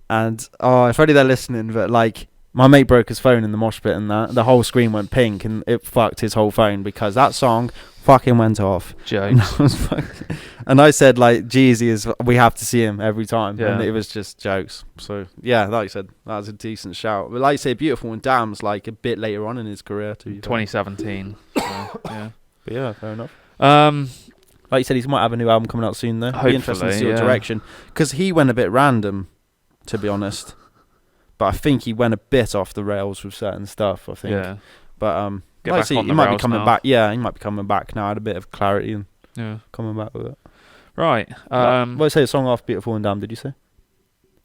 And, if only they're listening, but like, my mate broke his phone in the mosh pit and that. The whole screen went pink and it fucked his whole phone because that song fucking went off. Jokes. And I said, like, Jeezy we have to see him every time. Yeah. And it was just jokes. So, yeah, like I said, that was a decent shout. But like you say, Beautiful and Damn's like a bit later on in his career too. 2017. So, yeah. But yeah, fair enough. Like you said, he might have a new album coming out soon though. Be interesting to see what direction. Because he went a bit random, to be honest. But I think he went a bit off the rails with certain stuff, I think. Yeah. But Get like I back say, on he the might be rails coming now. back. Yeah, he might be coming back now. Had a bit of clarity and Yeah. coming back with it. Right. What did I say? A song off Beautiful and Damned, did you say?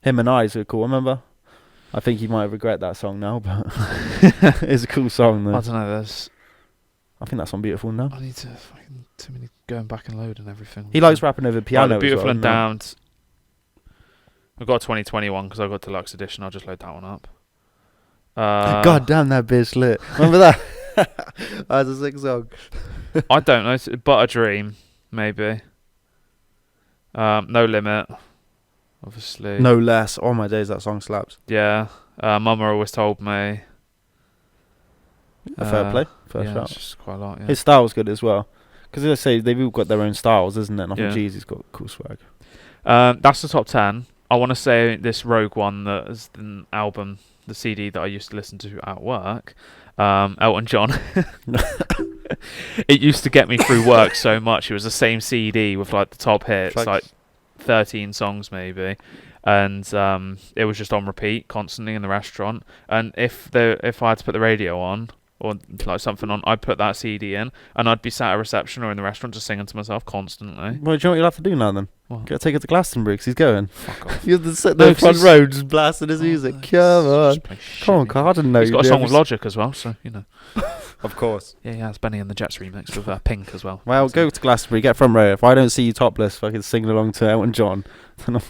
Him and I's are cool, remember? I think he might regret that song now, but it's a cool song though. I don't know. I think that's on Beautiful and Damned. I need to fucking too many going back and load and everything. He likes rapping over piano. Right, the Beautiful as well, and Damned. I've got a 2021 because I've got Deluxe Edition. I'll just load that one up. God damn, that bitch lit. Remember that? That's a sick song. I don't know. But a Dream, maybe. No Limit, obviously. No Less. Oh my days, that song slaps. Yeah. Mama Always Told Me. Fair play. Fair yeah, shout. it's just quite a lot. Yeah. His style's good as well. Because as I say, they've all got their own styles, isn't it? And I think Yeah. Jeezy's got cool swag. That's the top 10. I want to say this Rogue one that is the album, the CD that I used to listen to at work. Elton John. It used to get me through work so much. It was the same CD with like the top hits, like 13 songs maybe, and it was just on repeat constantly in the restaurant. And if I had to put the radio on or like something on, I'd put that CD in, and I'd be sat at reception or in the restaurant just singing to myself constantly. Well, do you know what you'll have to do now then? What? Gotta take it to Glastonbury because he's going. Fuck off. You have to sit No, there 'cause front he's- row just blasting his music. Come on. Just play Come on, shit. Carl. I didn't know He's you got a did song with every- Logic as well, so you know. Of course. Yeah, it's Benny and the Jets remix with Pink as well. Well, go to Glastonbury, get front row. If I don't see you topless fucking singing along to Elton John, then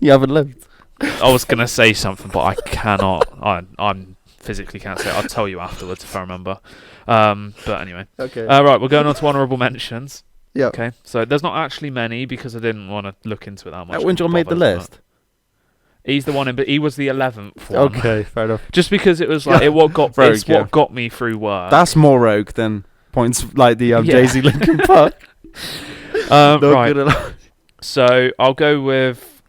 you haven't lived. I was gonna say something, but I cannot. I'm physically can't say it. I'll tell you afterwards if I remember. But anyway. Okay. Right, we're going on to honourable mentions. Yeah. Okay. So there's not actually many because I didn't want to look into it that much. Elton John made the Bother, list. but He's the one but he was the 11th one. Okay, fair enough. Just because it was like Rogue, it's yeah. what got me through work. That's more rogue than points like the Yeah. Jay-Z Linkin Park. Not right. good enough. So I'll go with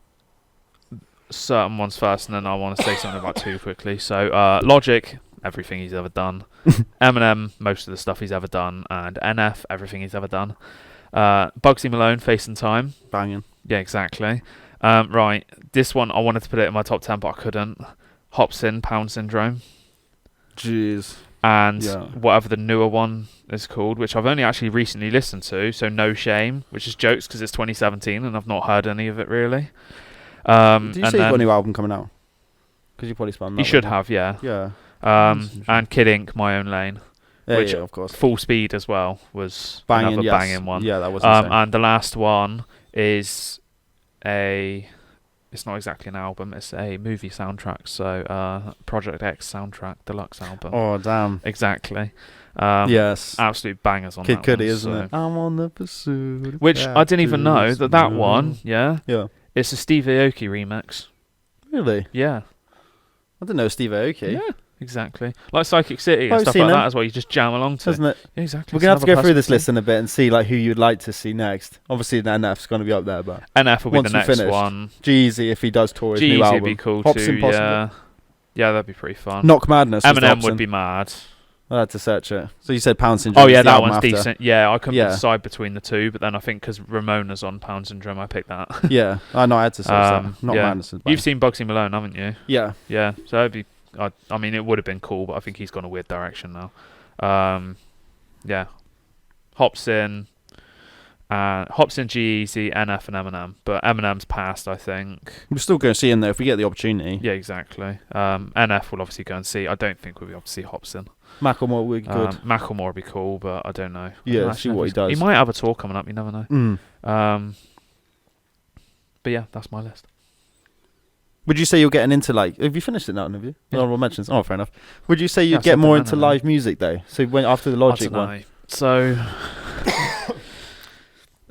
certain ones first, and then I want to say something about two quickly. So Logic, everything he's ever done. Eminem, most of the stuff he's ever done, and NF, everything he's ever done. Bugsy Malone, Face and Time. Banging. Yeah, exactly. Right, this one I wanted to put it in my top 10, but I couldn't. Hopsin, Pound Syndrome, Jeez. and Yeah. whatever the newer one is called, which I've only actually recently listened to. So No Shame, which is jokes because it's 2017 and I've not heard any of it really. Did you and say you've got a then new album coming out? Because you probably spun that. you should one. have, yeah. Yeah. And Kid Ink, My Own Lane. Yeah, Which- yeah, of course. Full Speed as well was Banging, another yes. banging one. Yeah, that was insane. And the last one is it's not exactly an album, it's a movie soundtrack. So Project X soundtrack, deluxe album. Oh, damn. Exactly. Yes. Absolute bangers on Kid that Cudi, one, isn't so. it? I'm on the pursuit. Which I didn't even know that one, Yeah. it's a Steve Aoki remix. Really? Yeah. I didn't know Steve Aoki. Yeah, exactly. Like Psychic City and I've stuff seen like him. that as well. You just jam along to. Isn't it? Yeah, exactly. We're going to have to go through this list in a bit and see like who you'd like to see next. Obviously, the NF's going to be up there, but NF will be once the we've next finished, one. Jeezy, if he does tour his new Jeezy album. would be cool Hopsin too, possibly. yeah. Yeah, that'd be pretty fun. Knock Madness. Eminem would be mad. I had to search it. So you said Pound Syndrome. Oh yeah, is the that album one's after. decent. Yeah, I couldn't decide between the two, but then I think because Ramona's on Pound Syndrome, I picked that. Yeah, I know. I had to search that. Knock Madness. Is You've seen Bugsy Malone, haven't you? Yeah. Yeah, so it'd be. I mean, it would have been cool, but I think he's gone a weird direction now. Yeah, Hopsin, G-Eazy, NF, and Eminem. But Eminem's passed, I think. We're still going to see him though if we get the opportunity. Yeah, exactly. NF will obviously go and see. I don't think we'll be able to see Hopsin. Macklemore would be good. Macklemore would be cool, but I don't know. Yeah, see what he does. He might have a tour coming up. You never know. But yeah, that's my list. Would you say you're getting into like? Have you finished it now? Have you? Yeah. Honorable mentions. Oh, fair enough. Would you say you'd I get said more the into man, live music though? So when after the Logic one. So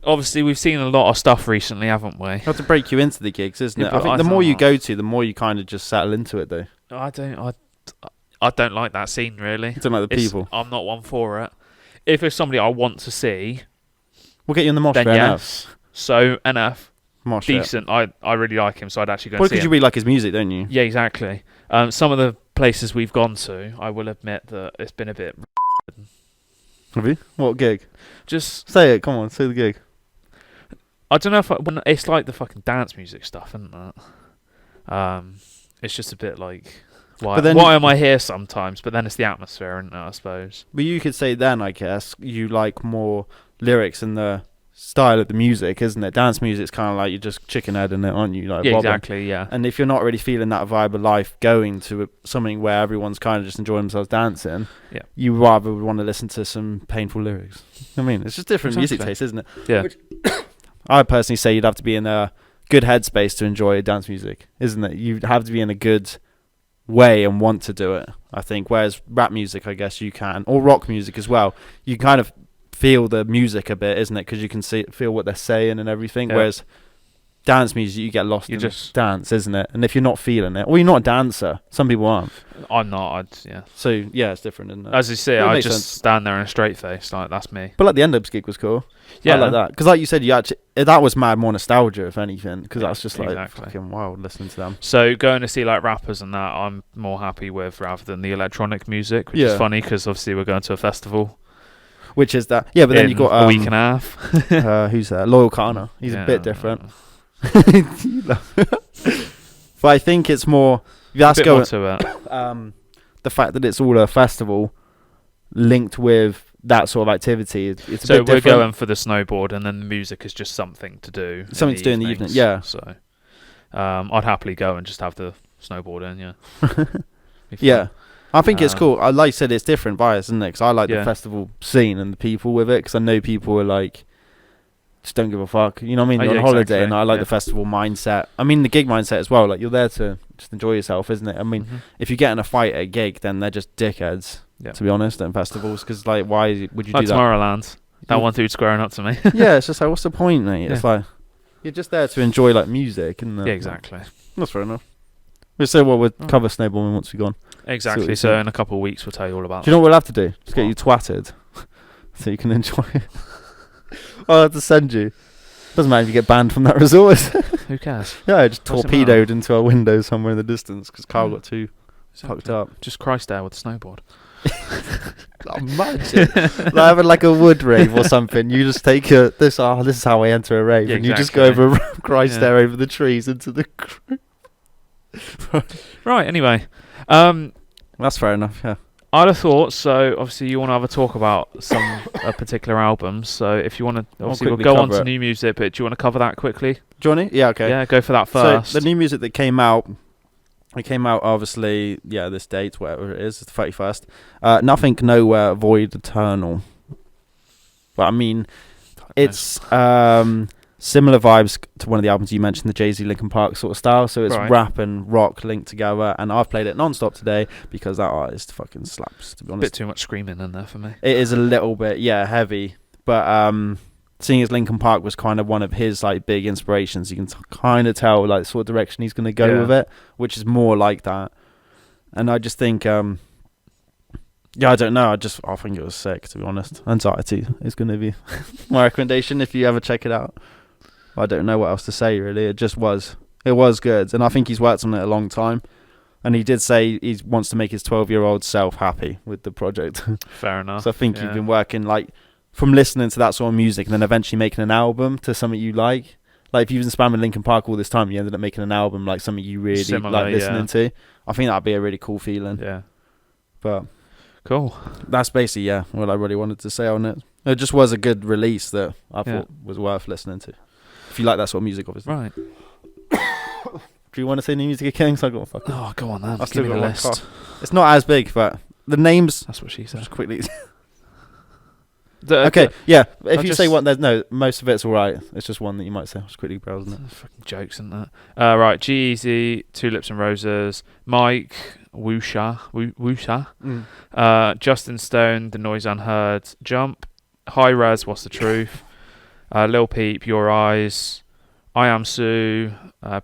obviously we've seen a lot of stuff recently, haven't we? Have to break you into the gigs, isn't Yeah, it? I but think I the more you thought- go to, the more you kind of just settle into it though. I don't like that scene really. You don't like the people. I'm not one for it. If it's somebody I want to see, We'll get you in the mosh then for NF. yes. So NF, Mosh it. decent. I really like him, so I'd actually go Well, and see because him. you really like his music, don't you? Yeah, exactly. Some of the places we've gone to, I will admit that it's been a bit. Have you? What gig? Just Say it. Come on, say the gig. I don't know if when it's like the fucking dance music stuff, isn't that? It's just a bit like why am I here sometimes? But then it's the atmosphere, isn't it, I suppose. But you could say then, I guess, you like more lyrics and the style of the music, isn't it? Dance music's kind of like you're just chicken head in it, aren't you? Like Yeah, bobbing. exactly. Yeah. And if you're not really feeling that vibe of life, going to something where everyone's kind of just enjoying themselves dancing, Yeah. you rather would want to listen to some painful lyrics. I mean, it's just different music Exactly. taste, isn't it? Yeah. I personally say you'd have to be in a good headspace to enjoy dance music, isn't it? You'd have to be in a good way and want to do it, I think. Whereas rap music, I guess you can, or rock music as well. You kind of feel the music a bit, isn't it? Because you can feel what they're saying and everything. Yeah. Whereas dance music, you get lost You in just- dance, isn't it? And if you're not feeling it, or you're not a dancer, some people aren't. I'm not. Yeah. So yeah, it's different, isn't it? As you say, It I makes just sense. stand there in a straight face, like that's me. But like the n-dubz gig was cool. Yeah. I like that because, like you said, you actually that was mad more nostalgia, if anything, because Yeah, that's just like exactly. fucking wild listening to them. So going to see like rappers and that, I'm more happy with rather than the electronic music, which Yeah. is funny because obviously we're going to a festival. Which is that? Yeah, but then in you got a week and a half. who's there? Loyal Kana. He's a Yeah. bit different. But I think it's more that's a bit going more to it. the fact that it's all a festival linked with that sort of activity. It's a So bit we're different. going for the snowboard, and then the music is just something to do. Something to do in the evening, yeah. So I'd happily go and just have the snowboard in. Yeah. Be fun. Yeah, I think it's cool. I like I said, it's different bias, isn't it? Because I like the Yeah. festival scene and the people with it. Because I know people are like, just don't give a fuck. You know what I mean? Oh, You're yeah, on holiday, exactly. and I like Yeah. the festival mindset. I mean, the gig mindset as well. Like you're there to just enjoy yourself, isn't it? I mean, Mhm. if you get in a fight at a gig, then they're just dickheads. Yeah. To be honest, at festivals, because like, why would you Like do that? Tomorrowland. That Yeah. one dude squaring up to me. Yeah, it's just like, what's the point, mate? It's like you're just there to enjoy like music, and Yeah, exactly. That's fair enough. We'll say we'll Oh. cover snowballing once we're gone. Exactly. you So think. in a couple of weeks, we'll tell you all about Do you know what we'll have to do? Just get you twatted, so you can enjoy it. I'll have to send you. Doesn't matter if you get banned from that resort. that. Who cares? Yeah, I just What's it torpedoed into a window somewhere in the distance because Kyle Yeah. got too fucked Exactly. up. Just Christ there with a snowboard. Imagine like having like a wood rave or something. You just take this. Oh, this is how I enter a rave, Yeah, and you just go exactly. over Christ Yeah. there over the trees into the. Right. Anyway, That's fair enough. Yeah. I'd have thought so. Obviously, you want to have a talk about some particular albums. So if you want to, obviously, we'll quickly go on cover to it. new music. But do you want to cover that quickly? Johnny? Yeah. Okay. Yeah, go for that first. So the new music that came out, it came out obviously, this date, whatever it is, it's the 31st. Nothing, Nowhere, Void, Eternal. But I mean, Fuck it's Similar vibes to one of the albums you mentioned, the Jay-Z Linkin Park sort of style. So it's Right. rap and rock linked together. And I've played it non-stop today because that artist fucking slaps, to be A honest. bit too much screaming in there for me. It is a little bit, heavy. But seeing as Linkin Park was kind of one of his like big inspirations, you can kind of tell like the sort of direction he's going to go with it, which is more like that. And I just think, I don't know. I think it was sick, to be honest. Anxiety is going to be my recommendation if you ever check it out. I don't know what else to say, really. It was good. And I think he's worked on it a long time. And he did say he wants to make his 12-year-old self happy with the project. Fair enough. So I think you've been working like from listening to that sort of music and then eventually making an album to something you like. Like if you've been spamming Linkin Park all this time, you ended up making an album like something you really like listening to. I think that'd be a really cool feeling. Yeah. But cool. That's basically what I really wanted to say on it. It just was a good release that I thought was worth listening to. If you like that sort of music, obviously. Right. Do you want to say New Music of Kings? I got fucking. Oh, go on then. I've Give me still the got list. one car. It's not as big, but the names. That's what she said. Just quickly. Okay. Okay, yeah. If I'll you say one, most of it's alright. It's just one that you might say. I was quickly browsing it. Fucking jokes, isn't that? Right, G-Eazy, Two Lips and Roses, Mike, Woosha, Justin Stone, The Noise Unheard, Jump, High Res, What's the Truth, Lil Peep, Your Eyes, I Am Sue,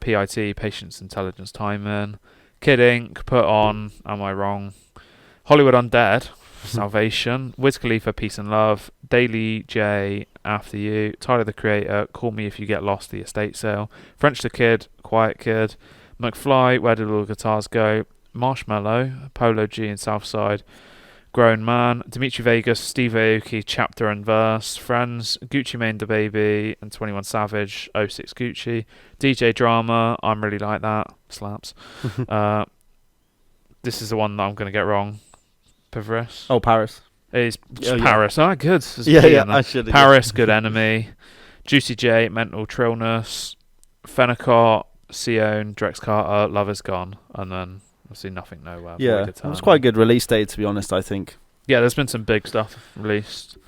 PIT, Patience, Intelligence, Timing, Kid Ink, Put On, Am I Wrong, Hollywood Undead, Salvation, Wiz Khalifa, Peace and Love, Daily J, After You, Tyler the Creator, Call Me If You Get Lost, The Estate Sale, French the Kid, Quiet Kid, McFly, Where Did All the Guitars Go, Marshmallow, Polo G and Southside, Grown Man, Dimitri Vegas, Steve Aoki, Chapter and Verse, Friends, Gucci Mane the Baby, and 21 Savage, 06 Gucci, DJ Drama, I'm Really Like That, slaps. This is the one that I'm going to get wrong. Paris. Oh, Paris. It's Paris. Oh, good. I should have. Paris, Good Enemy, Juicy J, Mental Trillness, Fennicott, Sion, Drex Carter, Love Is Gone, and then obviously Nothing Nowhere. Yeah, it was quite a good release date, to be honest, I think. Yeah, there's been some big stuff released.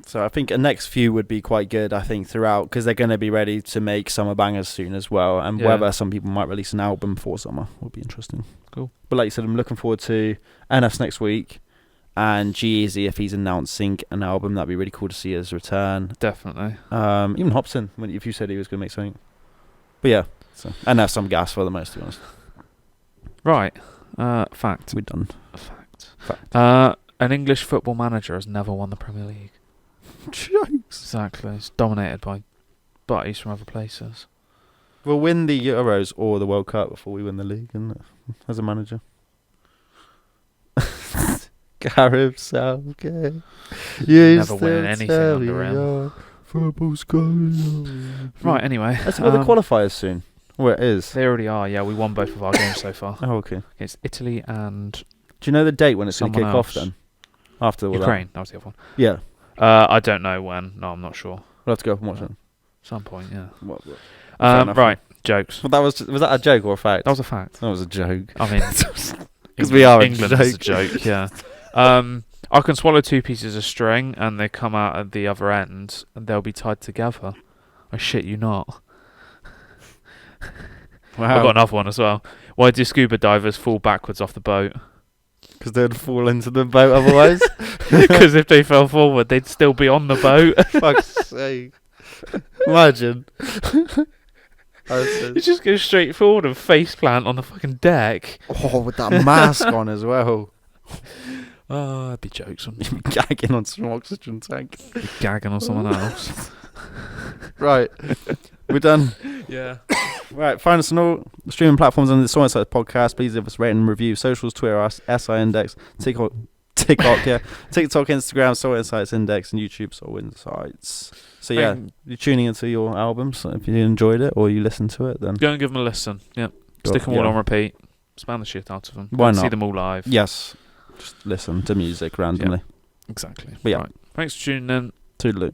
So I think a next few would be quite good, I think, throughout, because they're going to be ready to make summer bangers soon as well, and whether some people might release an album for summer would be interesting. Cool. But like you said, I'm looking forward to NF's next week, and G-Eazy, if he's announcing an album, that'd be really cool to see his return. Definitely. Even Hobson, if you said he was going to make something. But yeah, so NF some gas for the most, to be honest. Right. Fact. We're done. Fact. An English football manager has never won the Premier League. Jokes. Exactly. It's dominated by buddies from other places. We'll win the Euros or the World Cup before we win the league, isn't it? As a manager. Gareth Southgate. Never winning anything under him. Football's going. Right, anyway. Let's go the qualifiers soon. Well, it is. They already are, yeah. We won both of our games so far. Oh, okay. Against Italy and Do you know the date when it's going to kick someone off else. then? After all Ukraine. That was the other one. that? Yeah. I don't know when. No, I'm not sure. We'll have to go up and watch it. Some point, yeah. Fair enough. Right, jokes. Well, was that a joke or a fact? That was a fact. That was a joke. I mean, because we are England is a joke, yeah. I can swallow two pieces of string and they come out at the other end and they'll be tied together. I shit you not. Wow. I've got another one as well. Why do scuba divers fall backwards off the boat? Because they'd fall into the boat otherwise. Because if they fell forward, they'd still be on the boat. Fuck's sake. Imagine. You just go straight forward and face plant on the fucking deck. Oh, with that mask on as well. Oh, that'd be jokes. You'd be gagging on some oxygen tank. Gagging on someone else. Right. We're done. Yeah. Right, find us on all streaming platforms on the SoulInsights podcast. Please give us a rating and review. Socials, Twitter, SI Index, TikTok, yeah. TikTok, Instagram, SoulInsights Index, and YouTube, SoulInsights. So yeah, you're tuning into your albums. So if you enjoyed it or you listened to it, then Go and give them a listen. Yep. Stick them all on repeat. Spam the shit out of them. Why not? See them all live. Yes. Just listen to music randomly. Exactly. But yeah. Right. Thanks for tuning in. Toodaloo.